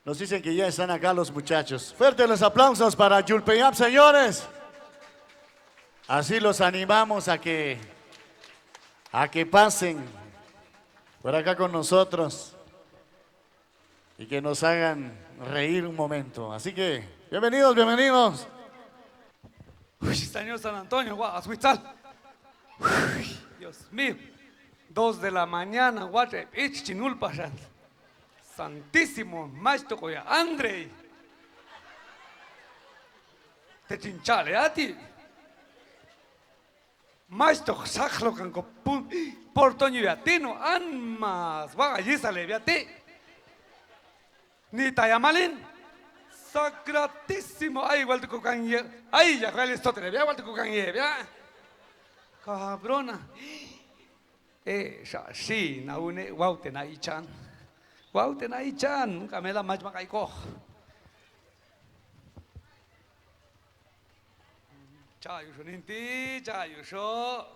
Nos dicen que ya están acá los muchachos. Fuertes los aplausos para Yulpeyap, señores. Así los animamos a que pasen por acá con nosotros y que nos hagan reír un momento. Así que, bienvenidos, bienvenidos. Uy, señor San Antonio, Guasuitzal. Dios mío. 2 de la mañana, guate, Chinulpashan. Santísimo, maestro Coya, Andrei. Te chinchale a ti. Maestro Sajlo Cancopun, Portoño y Atino, Anmas, Bagallisa le a ti. Ni Tayamalin. Sacratísimo. Ay, igual te cocañe. Ay, ya real esto te le vea, igual te cocañe, vea. Cabrona. Sí, naune, wow, te naichan. Wow, te naichan. Nunca me da más macaico. Chayo, ninti, chayo, yo.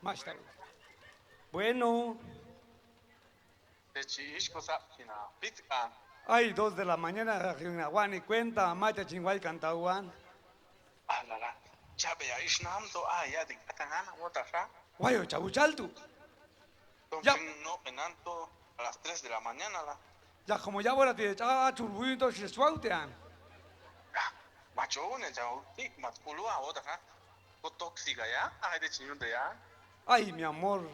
Más tarde. Bueno. Ay, 2 de la mañana, Rinaguan y cuenta, Mata Chinguay Cantaguan. Guayo, chabuchaltu. Ya. No, penanto a las 3 de la mañana. Ya, como ya ahora te churbuito, se suautean. Macho, ne chao, tik matkulua otra. Tóxica ya, ay de chiñonte ya. Ay, mi amor.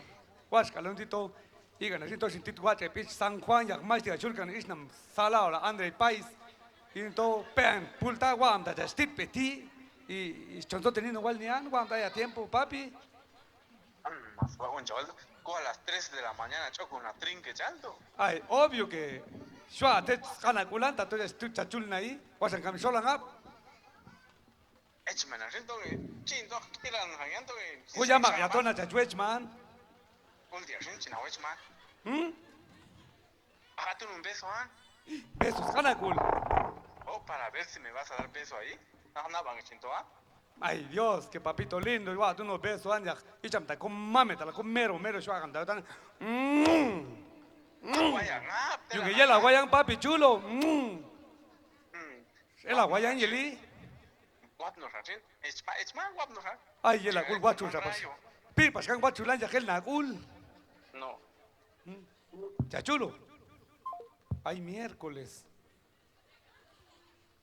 Huascalontito. Y ganasito sin tito guache, pich San Juan, ya más de chulcan, isnam sala o la Andrei Pais. Y todo, pen, pulta, guamda, ya stit petit. Y chonto teniendo igual ni an, guamda ya tiempo, papi. Más buen chaval, a las 3 de la mañana choco una trinque chalto. Ay, obvio que. Shua, te gana culanta, tú eres tu chachulna ahí. Guasan camisola ngap. Echmana, siento que chinto, tiran hagianto que. Ku llama ya tona chachuech man. Un día sin china wechman. Hágate un beso, ¿ah? Besos, gana cul. Oh, para ver si me vas a dar beso ahí. No, van a chinto, ¿ah? Ay, Dios, qué papito lindo. Igual, tú no besos, anja. Y chamta, con mameta, con mero, shua canta. Guayang, ah, Yo que ya la guayan, papi chulo. El la guayan, yeli. Guap no rachin. Echman, guap no rachin. Ay, ya la cul guachul, chapas. Pirpas, can guachulan, ya gel na cul. No. Chachulo. Ay, miércoles.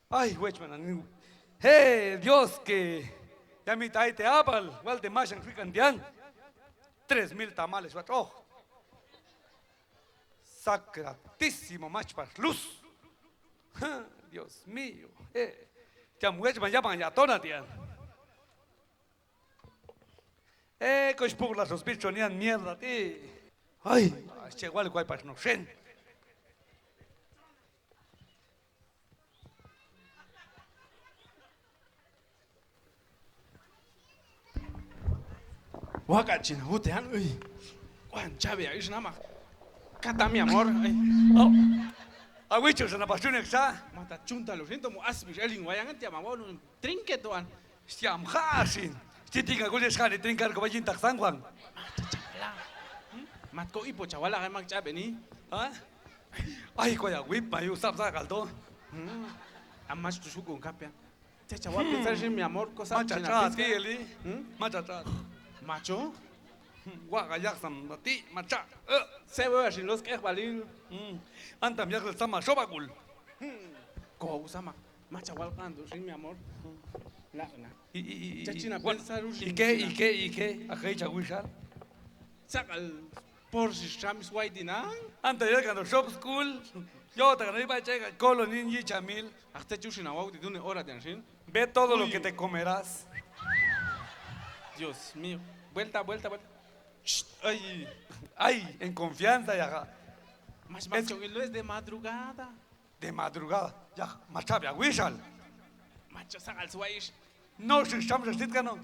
Ay, Wechman. Hey, Dios, que ya mi taite apal, igual de más en Fricandian. 3,000 tamales, oh. Sacratísimo machpar luz. Dios mío. Ya Wechman llaman ya tonatian. Cois por las sospichonian mierda, ti. Ay, che igual cual pas no sen. Wakachina, hutean, uy. Juan Chávez, ahí es nada más. Cata, mi amor. Oh. Aguicho se na pasión exa. Mata chunta, lo siento, mu asbis, elin, wayan, te amamos, un trinquetoan. Stiam hasin. Stitinga gules hane trincar ko bajin tak San Juan. Mata chala. Matko ipo chavala, hay mag Chávez, ni. Ha? Ay, ko ya whip mayu sap sa kalto. Amas tu suku, kapia. Te chaval, pensar si mi amor, cosa Macha ti eli. Macha cha. Macho, Wa ga yak sam ti macha. se ve así los que es valil. Antam yak sama shobakul. Ko usama. Macha walkando, sí, mi amor. La, na. Y Chachina, pensar un ¿Y qué? Ajay chaguishal. Saca el Porsche Chamis White, ¿no? Anta ya cuando shop school. Yo te gané para checar colo ninji chamil. Hasta chusina, wow, de una hora de anshin. Ve todo lo que te comerás. Dios mío. Vuelta. Shh, ay. Ay, en confianza ya. Más macho que lo es de madrugada. De madrugada. Ya, machabia wishal. Macho, saca el swaish. No se estamos estit no.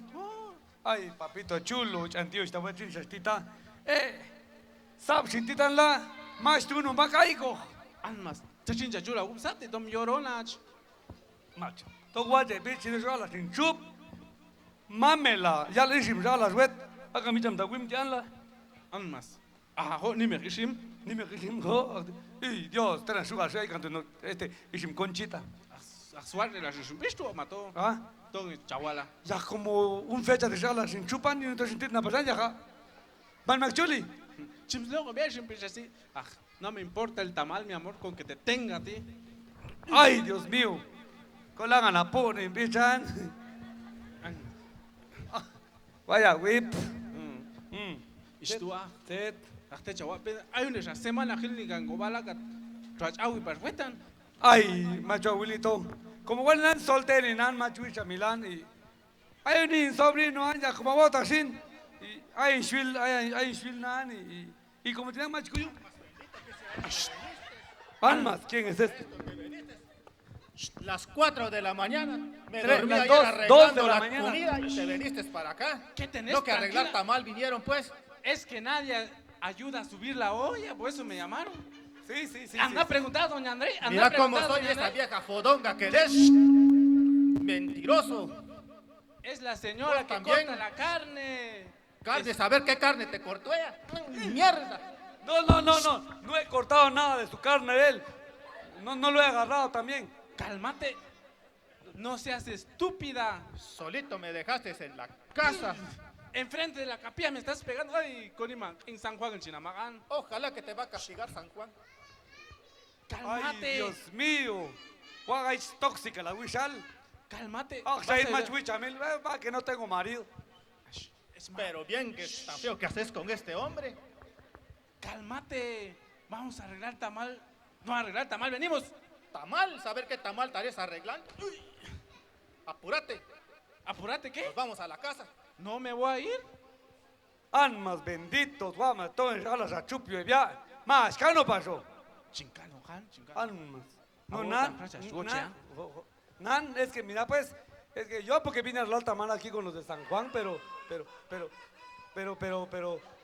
Ay, papito chulo, chantío, está buen sin sestita. Sab sintitan la, más tú no macaico. Almas, Chachincha chula, usate, tom lloronach. Macho. To guache bitch de jala sin chup. Mamela, ya le hicimos jala wet. Acá mi cham da wim janla. Anmas. Ajo, ni me kishim. Ni me hicim go. Y Dios, ten su gase y canto hicim conchita. Suárez la shishim. ¿Visto? Mató. Ah, Todo chawala. ya como un fecha de jala sin chupan y no te sentir na pasanja ja. Van Machuli. Chims luego ve siempre así. Ah, no me importa el tamal, mi amor, con que te tenga a ti. Ay, Dios mío. Con la gana pone, bichan. Vaya, whip. Istua. Tet. Hasta chawa. Hay una semana que ni gango bala que trach awi parwetan. Ay, macho abuelito. Como bueno, nan soltero y nan machuicha Milán y hay un sobrino anja como bota sin y hay shwil nan y como tienen machuyo. Almas, ¿quién es este? Las 4 de la mañana me Tres, dormí las ayer dos de arreglando la la mañana. comida y te viniste para acá. ¿Qué tenés, No que arreglar tranquila? tamal vinieron pues. Es que nadie ayuda a subir la olla, por eso me llamaron. Sí, sí, sí. Anda a preguntar, doña André. Anda a Mira cómo preguntar, soy doña esta André. vieja fodonga que eres. Mentiroso. Es la señora Vos que también. corta la carne. Carne, saber qué carne te cortó ella. Mierda. No he cortado nada de su carne de él. No lo he agarrado también. Cálmate. No seas estúpida. Solito me dejaste en la casa. Enfrente de la capilla me estás pegando. Ay, Conima, en San Juan, en Chinamagán. Ojalá que te va a castigar San Juan. Ay, Cálmate. Dios mío. Guaga es tóxica la wishal. Cálmate. Ah, Vas ya a es ver. machuicha, va que no tengo marido. Es más, Pero bien que está feo que haces con este hombre. cálmate. Vamos a arreglar tamal. No a arreglar tamal, venimos. Tamal, saber qué tamal estarías arreglando. Uy. Apúrate, Apúrate, ¿qué? nos vamos a la casa. No me voy a ir. Almas benditos, guama, todo en jalas a chupio y ya. Más, ¿qué no pasó? Chincano, Han, chincano. Almas. No, Ahora, nan, Francia, nan, escucha. nan, es que mira pues, es que yo porque vine a hablar tamal aquí con los de San Juan, pero,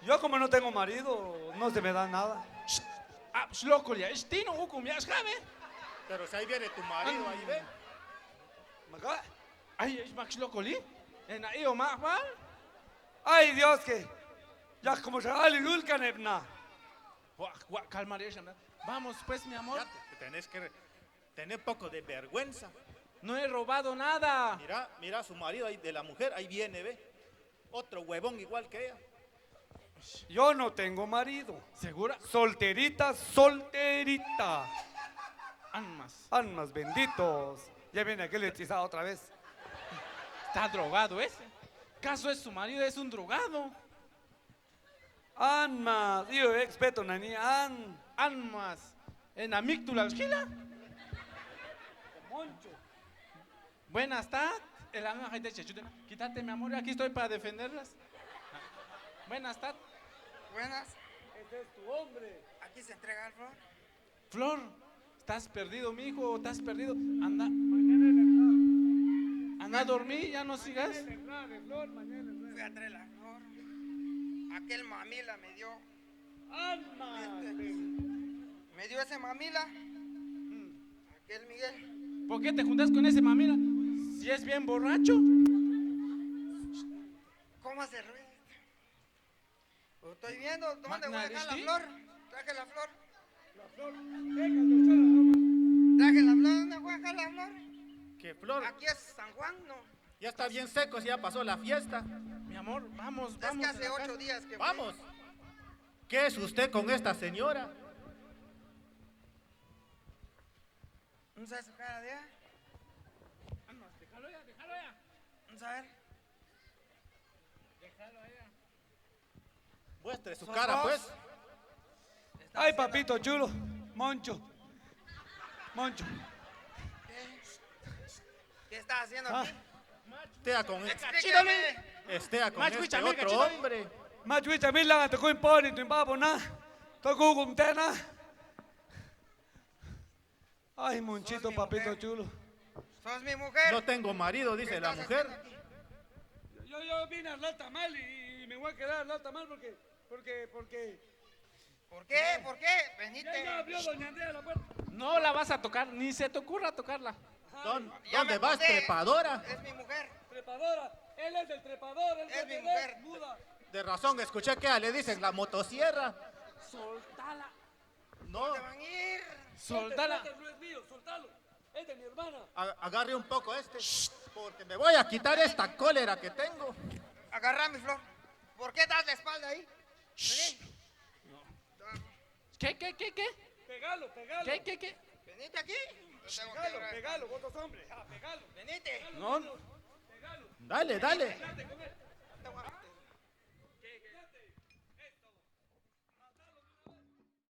yo como no tengo marido, no se me da nada. Ah, loco, ya. Estino, hukum, ya, escame. Pero si ahí viene tu marido, ahí ve. Maga. Ay, es Max Locoli. En ahí o más, ¿vale? Ay, Dios, que ya como se va el Ulcanebna. Calma, vamos, pues, mi amor. Ya tenés que tener poco de vergüenza. No he robado nada. Mira su marido ahí de la mujer, ahí viene, ve. Otro huevón igual que ella. Yo no tengo marido. ¿Segura? Solterita. Almas. Almas benditos. Ya viene aquel hechizado otra vez. Está drogado ese. ¿Caso es su marido? Es un drogado. Almas, yo experto nani Almas. En amíctula, ¿esquila? Buenas tardes. El ángel de Chechutena. Quítate, mi amor. Aquí estoy para defenderlas. Buenas tardes. Buenas, Ese es tu hombre. aquí se entrega el flor. Flor, ¿estás perdido, mijo? ¿Estás perdido? Anda. Anda a dormir, ya no sigas. Fui a traer la flor. Aquel mamila me dio. Me dio ese mamila. Aquel Miguel. ¿Por qué te juntas con ese mamila? Si es bien borracho. ¿Cómo se rueda? Lo estoy viendo. ¿Dónde voy a dejar la Magnaristi. flor? Traje la flor. Traje la flor. ¿Dónde voy a dejar la flor? ¿Qué flor? Aquí es San Juan, ¿no? Ya está bien seco, si ya pasó la fiesta. Mi amor, vamos, Es vamos. que a hace la 8 casa. días que fui. Vamos. ¿Qué es usted con esta señora? ¿No sabes su cara de ella? Déjalo ya, déjalo ya. Vamos a ver. Muestre su ¿Sos cara, vos? pues. Ay, papito chulo. Moncho. ¿Qué estás haciendo Ah. aquí? Estea con, Explícame. estea con Macho, este chame, otro cachito. hombre. Machuicha mila te kuin poni tu papo na. To gugum tena. Ay, Monchito, mi papito mujer. chulo. ¿Sos mi mujer? No tengo marido, dice la estás mujer. haciendo aquí? Yo vine a hablar tamal y me voy a quedar a hablar tamal porque ¿Por qué? ¿Por qué? Venite. No la vas a tocar, ni se te ocurra tocarla. Ya ¿Dónde me vas, acordé. trepadora? Es mi mujer. Trepadora, él es el trepador, él Es mi mujer. muda. De razón, escuché que le dicen la motosierra. Soltala, No, ¿Te van a ir? soltala. No es mío, soltalo. Es de mi hermana. agarre un poco este, porque me voy a quitar esta cólera que tengo. Agarra mi flor. ¿Por qué das la espalda ahí? Vení. ¿Qué? Pegalo, pegalo. ¿Qué? Venite aquí. Yo tengo que Pegalo, agarrar. pegalo, vos sos hombre. Pegalo. Venite. No, Dale, dale. Te voy a-